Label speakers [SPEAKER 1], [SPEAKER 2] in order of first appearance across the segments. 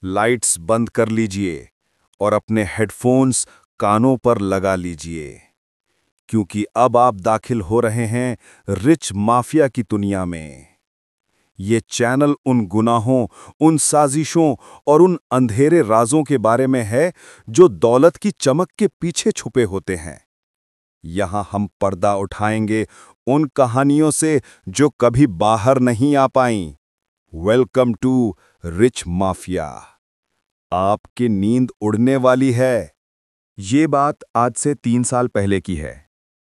[SPEAKER 1] Lights बंद कर लीजिए और अपने हेडफोन्स कानों पर लगा लीजिए, क्योंकि अब आप दाखिल हो रहे हैं रिच माफिया की दुनिया में। ये चैनल उन गुनाहों, उन साजिशों और उन अंधेरे राजों के बारे में है जो दौलत की चमक के पीछे छुपे होते हैं। यहां हम पर्दा उठाएंगे उन कहानियों से जो कभी बाहर नहीं आ पाईं। Welcome to rich mafia. आपकी नींद उड़ने वाली है। ये बात आज से 3 साल पहले की है।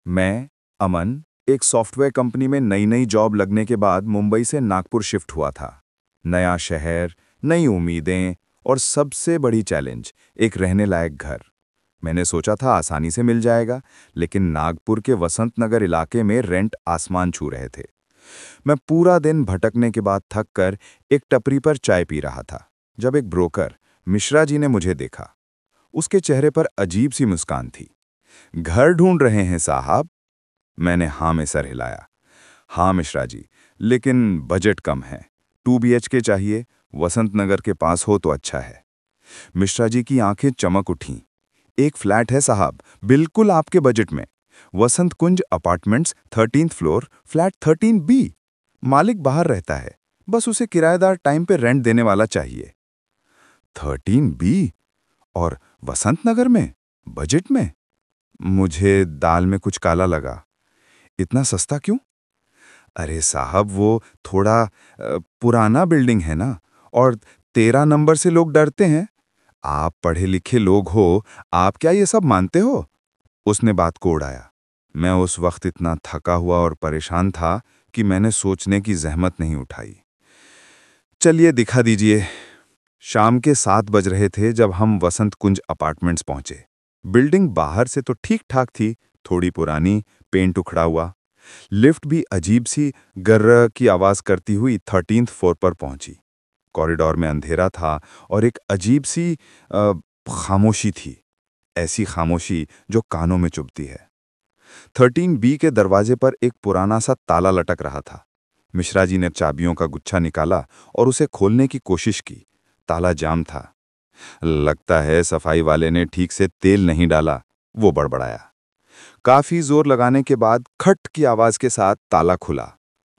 [SPEAKER 1] मैं, अमन, एक सॉफ्टवेयर कंपनी में नई नई जॉब लगने के बाद मुंबई से नागपुर शिफ्ट हुआ था। नया शहर, नई उम्मीदें और सबसे बड़ी चैलेंज, एक रहने लायक घर। मैंने सोचा था आसानी से मिल जाएगा, लेकिन नागपुर के वसंत नगर इलाके में रेंट आसमान छू रहे थे। मैं पूरा दिन भटकने के बाद थक कर एक टपरी पर चाय पी रहा था, जब एक ब्रोकर मिश्रा जी ने मुझे देखा। उसके चेहरे पर अजीब सी मुस्कान थी। घर ढूंढ रहे हैं साहब? मैंने हाँ में सर हिलाया। हाँ मिश्रा जी, लेकिन बजट कम है। 2 BHK चाहिए, वसंत नगर के पास हो तो अच्छा है। मिश्रा जी की आंखें चमक उठीं। एक फ्लैट है साहब, बिल्कुल आपके बजट में। Vasant Kunj apartments, 13th floor, flat 13B। मालिक बाहर रहता है, बस उसे किराएदार टाइम पे रेंट देने वाला चाहिए। 13B और वसंत नगर में, बजट में? मुझे दाल में कुछ काला लगा। इतना सस्ता क्यों? अरे साहब, वो थोड़ा पुराना बिल्डिंग है ना, और 13 नंबर से लोग डरते हैं। आप पढ़े लिखे लोग हो, आप क्या ये सब मानते हो? उसने बात को उड़ाया। मैं उस वक्त इतना थका हुआ और परेशान था कि मैंने सोचने की जहमत नहीं उठाई। चलिए दिखा दीजिए। शाम के 7 बज रहे थे जब हम वसंत कुंज अपार्टमेंट्स पहुंचे। बिल्डिंग बाहर से तो ठीक ठाक थी, थोड़ी पुरानी, पेंट उखड़ा हुआ। लिफ्ट भी अजीब सी गर्र की आवाज करती हुई 13th फ्लोर पर पहुंची। कॉरिडोर में अंधेरा था और एक अजीब सी खामोशी थी, ऐसी खामोशी जो कानों में चुभती है। 13B के दरवाजे पर एक पुराना सा ताला लटक रहा था। मिश्रा जी ने चाबियों का गुच्छा निकाला और उसे खोलने की कोशिश की। ताला जाम था। लगता है सफाई वाले ने ठीक से तेल नहीं डाला, वो बड़बड़ाया। काफी जोर लगाने के बाद खट की आवाज के साथ ताला खुला।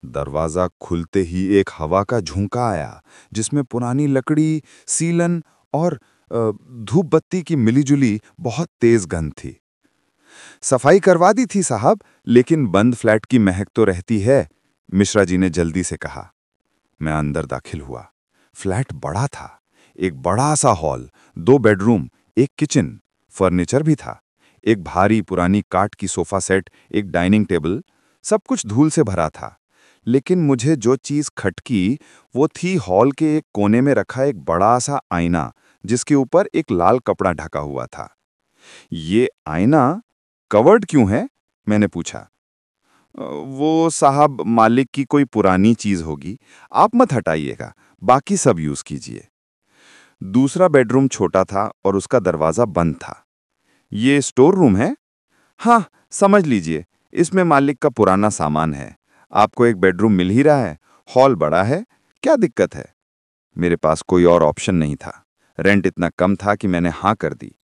[SPEAKER 1] दरवाजा खुलते ही एक हवा का झोंका आया, जिसमें पुरानी लकड़ी, सीलन और धूप बत्ती की मिलीजुली बहुत तेज गंध थी। सफाई करवा दी थी साहब, लेकिन बंद फ्लैट की महक तो रहती है, मिश्रा जी ने जल्दी से कहा। मैं अंदर दाखिल हुआ। फ्लैट बड़ा था। एक बड़ा सा हॉल, 2 बेडरूम, एक किचन, फर्नीचर भी था। एक भारी पुरानी काठ की सोफा सेट, एक डाइनिंग टेबल, सब कुछ धूल से भरा था। लेकिन मुझे जो चीज खटकी वो थी हॉल के एक कोने में रखा एक बड़ा सा आईना, जिसके ऊपर एक लाल कपड़ा ढका हुआ था। ये आईना कवर्ड क्यों है? मैंने पूछा। वो साहब मालिक की कोई पुरानी चीज होगी, आप मत हटाइएगा, बाकी सब यूज कीजिए। दूसरा बेडरूम छोटा था और उसका दरवाजा बंद था। ये स्टोर रूम है? हाँ, समझ लीजिए, इसमें मालिक का पुराना सामान है। आपको एक बेडरूम मिल ही रहा है, हॉल बड़ा है, क्या दिक्कत है? मेरे पास कोई और ऑप्शन नहीं था। रेंट इतना कम था कि मैंने हाँ कर दी।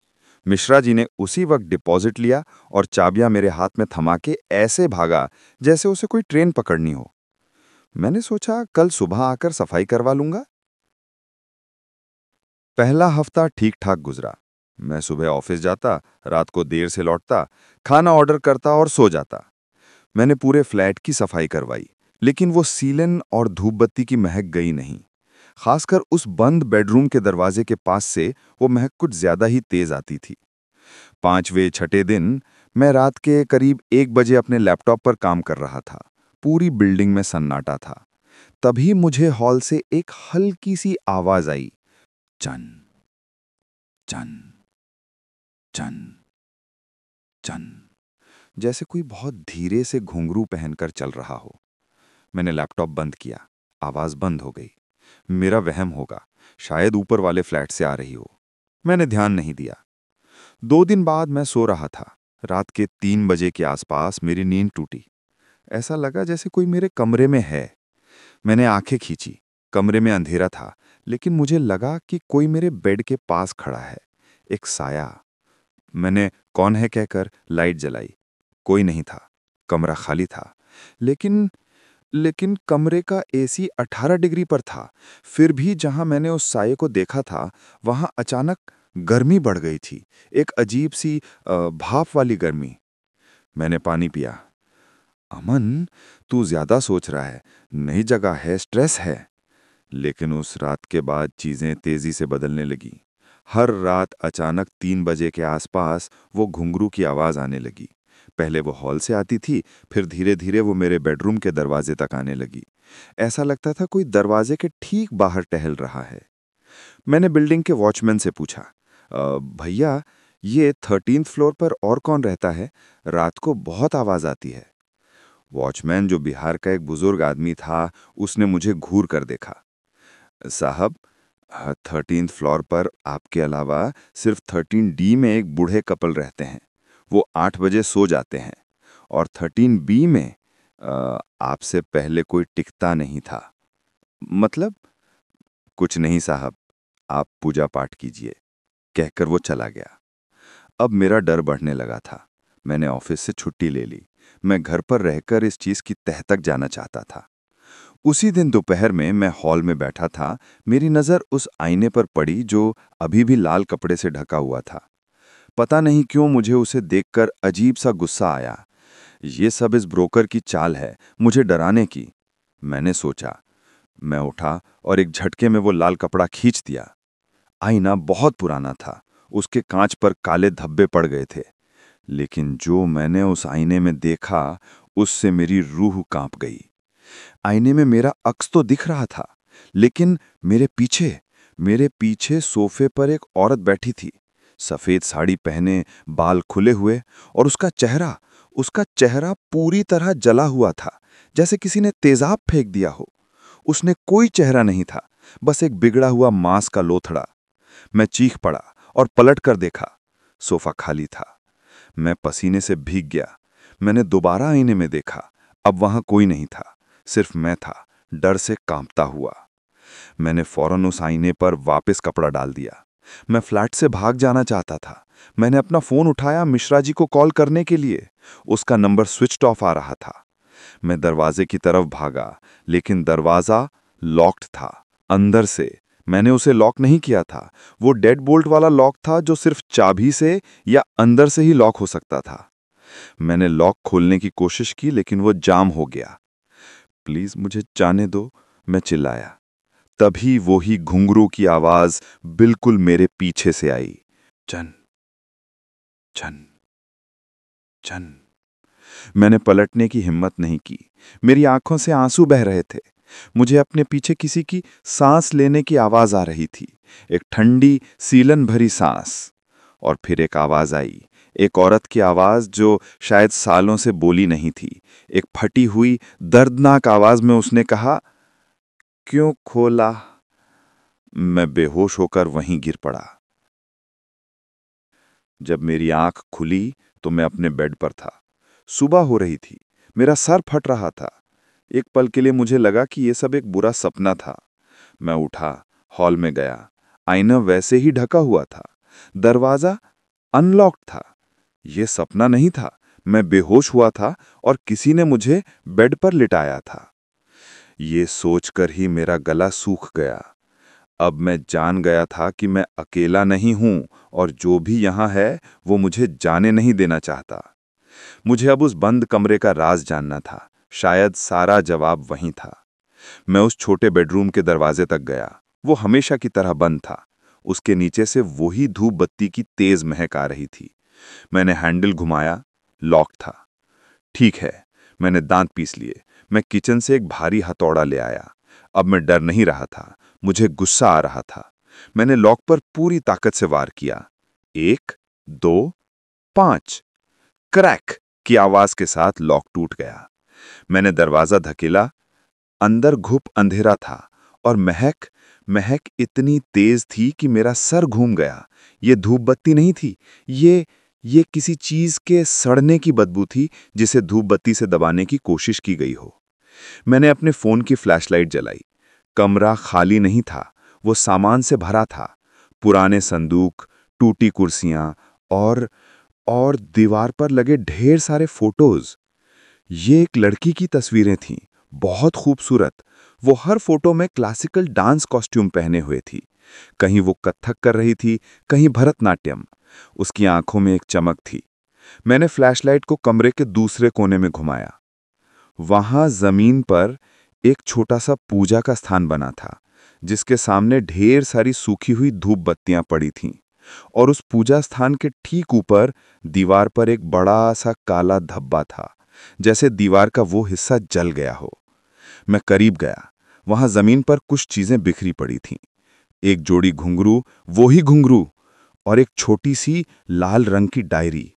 [SPEAKER 1] मिश्रा जी ने उसी वक्त डिपॉजिट लिया और चाबियां मेरे हाथ में थमा के ऐसे भागा जैसे उसे कोई ट्रेन पकड़नी हो। मैंने सोचा कल सुबह आकर सफाई करवा लूंगा। पहला हफ्ता ठीक ठाक गुजरा। मैं सुबह ऑफिस जाता, रात को देर से लौटता, खाना ऑर्डर करता और सो जाता। मैंने पूरे फ्लैट की सफाई करवाई, लेकिन वो सीलन और धूप बत्ती की महक गई नहीं। खासकर उस बंद बेडरूम के दरवाजे के पास से वो महक कुछ ज्यादा ही तेज आती थी। 5वें छठे दिन मैं रात के करीब 1 बजे अपने लैपटॉप पर काम कर रहा था। पूरी बिल्डिंग में सन्नाटा था। तभी मुझे हॉल से एक हल्की सी आवाज आई। चन, चन, चन, चन। जैसे कोई बहुत धीरे से घुंघरू पहनकर चल रहा हो। मैंने लैपटॉप बंद किया। आवाज बंद हो गई। मेरा वहम होगा, शायद ऊपर वाले फ्लैट से आ रही हो। मैंने ध्यान नहीं दिया। 2 दिन बाद मैं सो रहा था। रात के 3 बजे के आसपास मेरी नींद टूटी। ऐसा लगा जैसे कोई मेरे कमरे में है। मैंने आंखें खींची। कमरे में अंधेरा था,
[SPEAKER 2] लेकिन मुझे लगा कि कोई मेरे बेड के पास खड़ा है, एक साया। मैंने कौन है कहकर लाइट जलाई। कोई नहीं था, कमरा खाली था। लेकिन लेकिन कमरे का एसी 18 डिग्री पर था। फिर भी जहां मैंने उस साये को देखा था, वहां अचानक गर्मी बढ़ गई थी, एक अजीब सी भाप वाली गर्मी। मैंने पानी पिया। अमन, तू ज्यादा सोच रहा है, नई जगह है, स्ट्रेस है। लेकिन उस रात के बाद चीजें तेजी से बदलने लगी। हर रात अचानक 3 बजे के आसपास वो घुंघरू की आवाज आने लगी। पहले वो हॉल से आती थी, फिर धीरे धीरे वो मेरे बेडरूम के दरवाजे तक आने लगी। ऐसा लगता था कोई दरवाजे के ठीक बाहर टहल रहा है। मैंने बिल्डिंग के वॉचमैन से पूछा, भैया, ये 13th फ्लोर पर और कौन रहता है? रात को बहुत आवाज आती है। वॉचमैन, जो बिहार का एक बुजुर्ग आदमी था, उसने मुझे घूर कर देखा। साहब, 13th फ्लोर पर आपके अलावा सिर्फ 13D में एक बूढ़े कपल रहते हैं। वो 8 बजे सो जाते हैं। और 13B में आपसे पहले कोई टिकता नहीं था। मतलब? कुछ नहीं साहब, आप पूजा पाठ कीजिए, कहकर वो चला गया। अब मेरा डर बढ़ने लगा था। मैंने ऑफिस से छुट्टी ले ली। मैं घर पर रहकर इस चीज की तह तक जाना चाहता था। उसी दिन दोपहर में मैं हॉल में बैठा था। मेरी नज़र उस आईने पर पड़ी जो अभी भी लाल कपड़े से ढका हुआ था। पता नहीं क्यों मुझे उसे देखकर अजीब सा गुस्सा आया। ये सब इस ब्रोकर की चाल है, मुझे डराने की, मैंने सोचा। मैं उठा और एक झटके में वो लाल कपड़ा खींच दिया। आईना बहुत पुराना था, उसके कांच पर काले धब्बे पड़ गए थे। लेकिन जो मैंने उस आईने में देखा, उससे मेरी रूह कांप गई। आईने में मेरा अक्स तो दिख रहा था, लेकिन मेरे पीछे सोफे पर एक औरत बैठी थी, सफेद साड़ी पहने, बाल खुले हुए, और उसका चेहरा पूरी तरह जला हुआ था, जैसे किसी ने तेजाब फेंक दिया हो। उसने कोई चेहरा नहीं था, बस एक बिगड़ा हुआ मांस का लोथड़ा। मैं चीख पड़ा और पलट कर देखा। सोफा खाली था। मैं पसीने से भीग गया। मैंने दोबारा आईने में देखा। अब वहां कोई नहीं था, सिर्फ मैं था, डर से कांपता हुआ। मैंने फौरन उस आईने पर वापस कपड़ा डाल दिया। मैं फ्लैट से भाग जाना चाहता था। मैंने अपना फोन उठाया मिश्रा जी को कॉल करने के लिए। उसका नंबर स्विच्ड ऑफ आ रहा था। मैं दरवाजे की तरफ भागा, लेकिन दरवाजा लॉक्ड था अंदर से। मैंने उसे लॉक नहीं किया था। वो डेड बोल्ट वाला लॉक था जो सिर्फ चाबी से या अंदर से ही लॉक हो सकता था। मैंने लॉक खोलने की कोशिश की, लेकिन वो जाम हो गया। प्लीज मुझे जाने दो, मैं चिल्लाया। तभी वो ही घुंघरू की आवाज बिल्कुल मेरे पीछे से आई। चन, चन, चन। मैंने पलटने की हिम्मत नहीं की। मेरी आंखों से आंसू बह रहे थे। मुझे अपने पीछे किसी की सांस लेने की आवाज आ रही थी, एक ठंडी सीलन भरी सांस। और फिर एक आवाज आई, एक औरत की आवाज जो शायद सालों से बोली नहीं थी। एक फटी हुई दर्दनाक आवाज में उसने कहा, क्यों खोला? मैं बेहोश होकर वहीं गिर पड़ा। जब मेरी आंख खुली तो मैं अपने बेड पर था। सुबह हो रही थी, मेरा सर फट रहा था। एक पल के लिए मुझे लगा कि यह सब एक बुरा सपना था। मैं उठा, हॉल में गया। आईना वैसे ही ढका हुआ था, दरवाजा अनलॉक्ड था। यह सपना नहीं था, मैं बेहोश हुआ था और किसी ने मुझे बेड पर लिटाया था। ये सोचकर ही मेरा गला सूख गया। अब मैं जान गया था कि मैं अकेला नहीं हूं, और जो भी यहां है वो मुझे जाने नहीं देना चाहता। मुझे अब उस बंद कमरे का राज जानना था। शायद सारा जवाब वहीं था। मैं उस छोटे बेडरूम के दरवाजे तक गया। वो हमेशा की तरह बंद था। उसके नीचे से वही धूप बत्ती की तेज महक आ रही थी। मैंने हैंडल घुमाया, लॉक था। ठीक है, मैंने दांत पीस लिए। मैं किचन से एक भारी हथौड़ा ले आया। अब मैं डर नहीं रहा था, मुझे गुस्सा आ रहा था। मैंने लॉक पर पूरी ताकत से वार किया। 1, 2, 5। क्रैक की आवाज के साथ लॉक टूट गया। मैंने दरवाजा धकेला। अंदर घुप अंधेरा था, और महक महक इतनी तेज थी कि मेरा सर घूम गया। ये धूप बत्ती नहीं थी, ये किसी चीज के सड़ने की बदबू थी, जिसे धूप बत्ती से दबाने की कोशिश की गई हो। मैंने अपने फोन की फ्लैशलाइट जलाई। कमरा खाली नहीं था, वो सामान से भरा था। पुराने संदूक, टूटी कुर्सियां और दीवार पर लगे ढेर सारे फोटोज। ये एक लड़की की तस्वीरें थीं, बहुत खूबसूरत। वो हर फोटो में क्लासिकल डांस कॉस्ट्यूम पहने हुए थी। कहीं वो कथक कर रही थी, कहीं भरतनाट्यम। उसकी आंखों में एक चमक थी। मैंने फ्लैशलाइट को कमरे के दूसरे कोने में घुमाया। वहां जमीन पर एक छोटा सा पूजा का स्थान बना था, जिसके सामने ढेर सारी सूखी हुई धूप बत्तियां पड़ी थीं। और उस पूजा स्थान के ठीक ऊपर दीवार पर एक बड़ा सा काला धब्बा था, जैसे दीवार का वो हिस्सा जल गया हो। मैं करीब गया। वहां जमीन पर कुछ चीजें बिखरी पड़ी थीं। एक जोड़ी घुंघरू, वो ही घुंघरू, और एक छोटी सी लाल रंग की डायरी।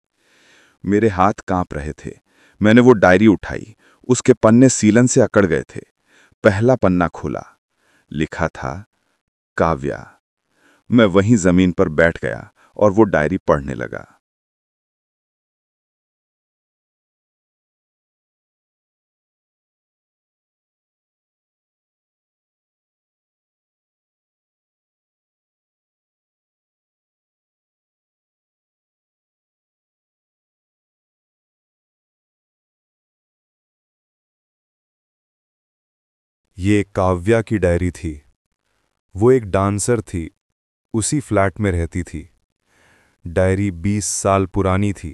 [SPEAKER 2] मेरे हाथ कांप रहे थे। मैंने वो डायरी उठाई। उसके पन्ने सीलन से अकड़ गए थे। पहला पन्ना खोला। लिखा था काव्या। मैं वहीं जमीन पर बैठ गया और वो डायरी पढ़ने लगा।
[SPEAKER 1] ये काव्या की डायरी थी। वो एक डांसर थी, उसी फ्लैट में रहती थी। डायरी 20 साल पुरानी थी।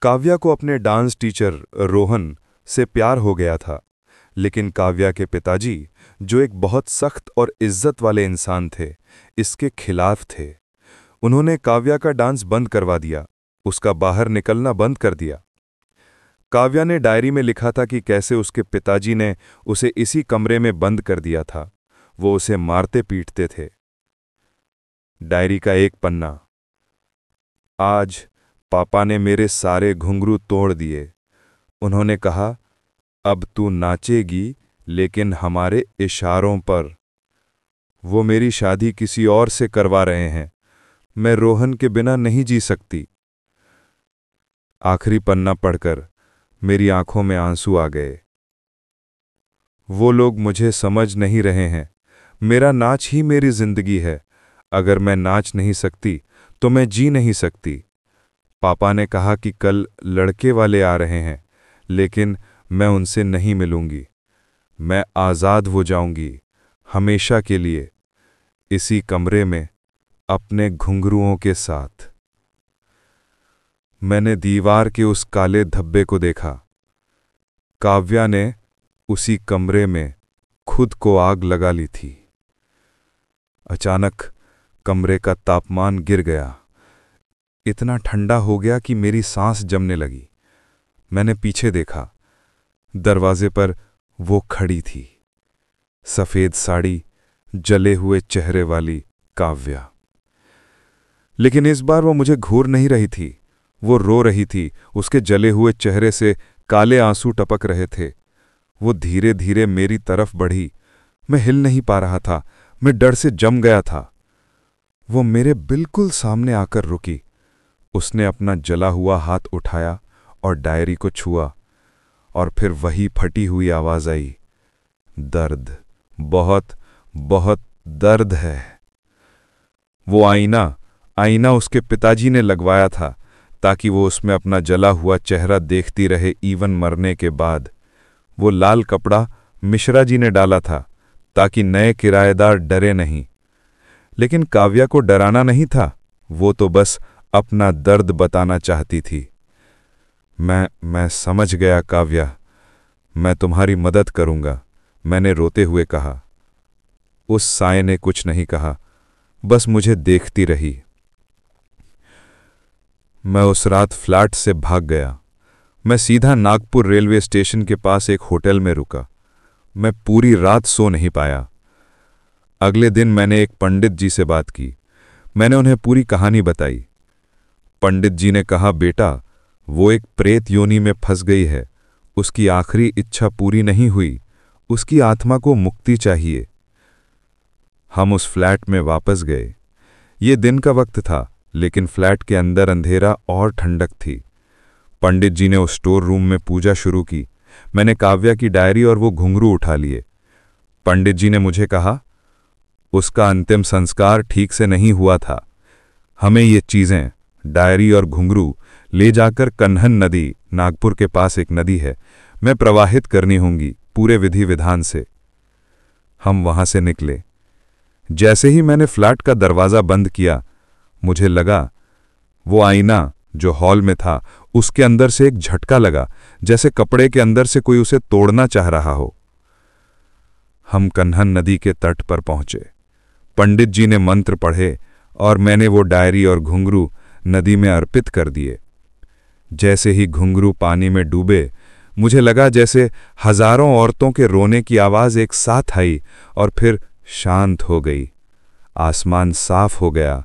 [SPEAKER 1] काव्या को अपने डांस टीचर रोहन से प्यार हो गया था, लेकिन काव्या के पिताजी, जो एक बहुत सख्त और इज्जत वाले इंसान थे, इसके खिलाफ थे। उन्होंने काव्या का डांस बंद करवा दिया, उसका बाहर निकलना बंद कर दिया। काव्या ने डायरी में लिखा था कि कैसे उसके पिताजी ने उसे इसी कमरे में बंद कर दिया था। वो उसे मारते पीटते थे। डायरी का एक पन्ना। आज पापा ने मेरे सारे घुंघरू तोड़ दिए। उन्होंने कहा, अब तू नाचेगी, लेकिन हमारे इशारों पर। वो मेरी शादी किसी और से करवा रहे हैं। मैं रोहन के बिना नहीं जी सकती। आखिरी पन्ना पढ़कर मेरी आंखों में आंसू आ गए। वो लोग मुझे समझ नहीं रहे हैं। मेरा नाच ही मेरी जिंदगी है। अगर मैं नाच नहीं सकती तो मैं जी नहीं सकती। पापा ने कहा कि कल लड़के वाले आ रहे हैं, लेकिन मैं उनसे नहीं मिलूंगी। मैं आज़ाद हो जाऊंगी, हमेशा के लिए, इसी कमरे में, अपने घुंघरुओं के साथ। मैंने दीवार के उस काले धब्बे को देखा। काव्या ने उसी कमरे में खुद को आग लगा ली थी। अचानक कमरे का तापमान गिर गया। इतना ठंडा हो गया कि मेरी सांस जमने लगी। मैंने पीछे देखा। दरवाजे पर वो खड़ी थी, सफेद साड़ी, जले हुए चेहरे वाली काव्या। लेकिन इस बार वो मुझे घूर नहीं रही थी। वो रो रही थी। उसके जले हुए चेहरे से काले आंसू टपक रहे थे। वो धीरे धीरे मेरी तरफ बढ़ी। मैं हिल नहीं पा रहा था। मैं डर से जम गया था। वो मेरे बिल्कुल सामने आकर रुकी। उसने अपना जला हुआ हाथ उठाया और डायरी को छुआ, और फिर वही फटी हुई आवाज आई, दर्द, बहुत बहुत दर्द है। वो आईना उसके पिताजी ने लगवाया था, ताकि वो उसमें अपना जला हुआ चेहरा देखती रहे इवन मरने के बाद। वो लाल कपड़ा मिश्रा जी ने डाला था, ताकि नए किराएदार डरे नहीं। लेकिन काव्या को डराना नहीं था। वो तो बस अपना दर्द बताना चाहती थी। मैं समझ गया काव्या, मैं तुम्हारी मदद करूंगा, मैंने रोते हुए कहा। उस साए ने कुछ नहीं कहा, बस मुझे देखती रही। मैं उस रात फ्लैट से भाग गया। मैं सीधा नागपुर रेलवे स्टेशन के पास एक होटल में रुका। मैं पूरी रात सो नहीं पाया। अगले दिन मैंने एक पंडित जी से बात की। मैंने उन्हें पूरी कहानी बताई। पंडित जी ने कहा, बेटा, वो एक प्रेत योनि में फंस गई है। उसकी आखिरी इच्छा पूरी नहीं हुई। उसकी आत्मा को मुक्ति चाहिए। हम उस फ्लैट में वापस गए। ये दिन का वक्त था, लेकिन फ्लैट के अंदर अंधेरा और ठंडक थी। पंडित जी ने उस स्टोर रूम में पूजा शुरू की। मैंने काव्या की डायरी और वो घुंघरू उठा लिए। पंडित जी ने मुझे कहा,
[SPEAKER 3] उसका अंतिम संस्कार ठीक से नहीं हुआ था। हमें ये चीज़ें, डायरी और घुंघरू ले जाकर कन्हन नदी, नागपुर के पास एक नदी है, में प्रवाहित करनी होंगी पूरे विधि विधान से। हम वहां से निकले। जैसे ही मैंने फ्लैट का दरवाज़ा बंद किया, मुझे लगा वो आईना जो हॉल में था उसके अंदर से एक झटका लगा, जैसे कपड़े के अंदर से कोई उसे तोड़ना चाह रहा हो। हम कन्हन नदी के तट पर पहुंचे। पंडित जी ने मंत्र पढ़े और मैंने वो डायरी और घुंघरू नदी में अर्पित कर दिए। जैसे ही घुंघरू पानी में डूबे, मुझे लगा जैसे हजारों औरतों के रोने की आवाज एक साथ आई और फिर शांत हो गई। आसमान साफ हो गया।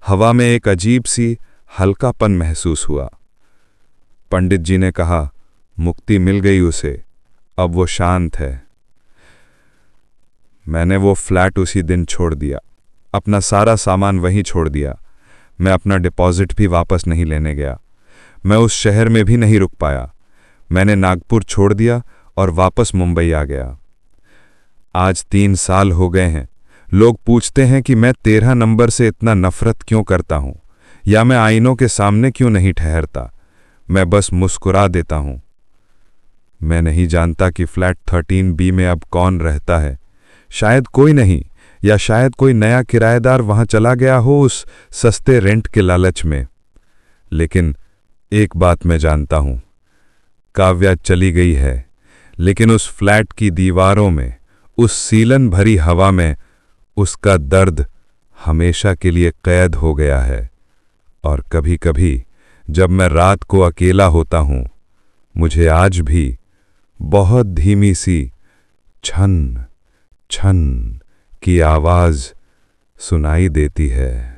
[SPEAKER 3] हवा में एक अजीब सी हल्कापन महसूस हुआ। पंडित जी ने कहा, मुक्ति मिल गई उसे, अब वो शांत है। मैंने वो फ्लैट उसी दिन छोड़ दिया, अपना सारा सामान वहीं छोड़ दिया। मैं अपना डिपॉजिट भी वापस नहीं लेने गया। मैं उस शहर में भी नहीं रुक पाया। मैंने नागपुर छोड़ दिया और वापस मुंबई आ गया। आज 3 साल हो गए हैं। लोग पूछते हैं कि मैं 13 नंबर से इतना नफरत क्यों करता हूं, या मैं आईनों के सामने क्यों नहीं ठहरता। मैं बस मुस्कुरा देता हूं। मैं नहीं जानता कि फ्लैट 13B में अब कौन रहता है। शायद कोई नहीं, या शायद कोई नया किराएदार वहां चला गया हो उस सस्ते रेंट के लालच में। लेकिन एक बात मैं जानता हूं, काव्या चली गई है, लेकिन उस फ्लैट की दीवारों में, उस सीलन भरी हवा में उसका दर्द हमेशा के लिए कैद हो गया है। और कभी कभी जब मैं रात को अकेला होता हूं, मुझे आज भी बहुत धीमी सी छन छन की आवाज सुनाई देती है।